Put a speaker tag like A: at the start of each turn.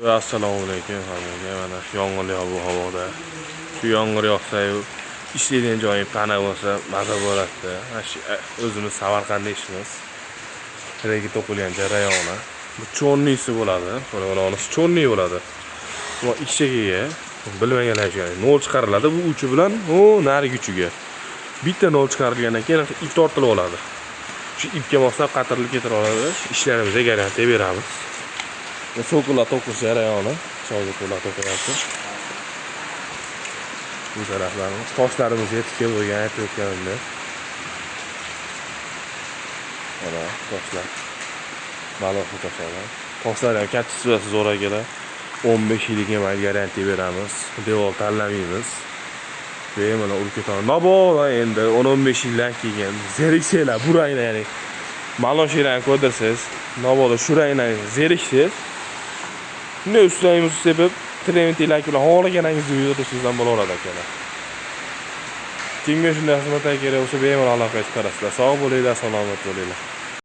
A: Assalomu alaykum hammaga. Mana yomg'ir yog'ib havoda. Shu yomg'ir yog'sa-yu ishlaydigan joyim pana bo'lsa, maza bo'ladi. O'zimiz Samarqandda ishimiz. Regi to'qilgan jarayoni. Bu cho'nnisi bo'ladi. Qo'lonisi chonni bo'ladi. Bu ikkichaga bilmaganlar uchun nol chiqariladi. Bu uchi bilan narigi uchiga. Bitta nol chiqarilgandan keyin ip tortilib oladi. Shu ipga moslab qatirilib ketira oladi. Ishlarimizga garantiya beramiz. So'qlar to'qish jarayoni, choyga to'la to'qiyapti. Bu taraflarimiz toshlarimiz yetib kelgan, aytib o'tganimda. Mana toshlar. Ma'lumot toshlar. Toshlar ham kattasi va zo'r akalar. 15 yilga mayli garantiya beramiz. Devor tanlamaymiz. Bemalol urib ketamiz. Mabodo endi 10-15 yildan keyin zeriksanglar, bu ranglar, ya'ni malon shirani ko'rdirsiz, mabodo shu rangdan zeriksiz. Shunday ustlaymiz sebab trendlar bilan xohlaganingizni yurishingizdan ham bo'laveradi akalar. Kimga shunday xizmatlar kerak bo'lsa bemalol aloqa qilib qarasizlar. Sog' bo'linglar, salomat bo'linglar.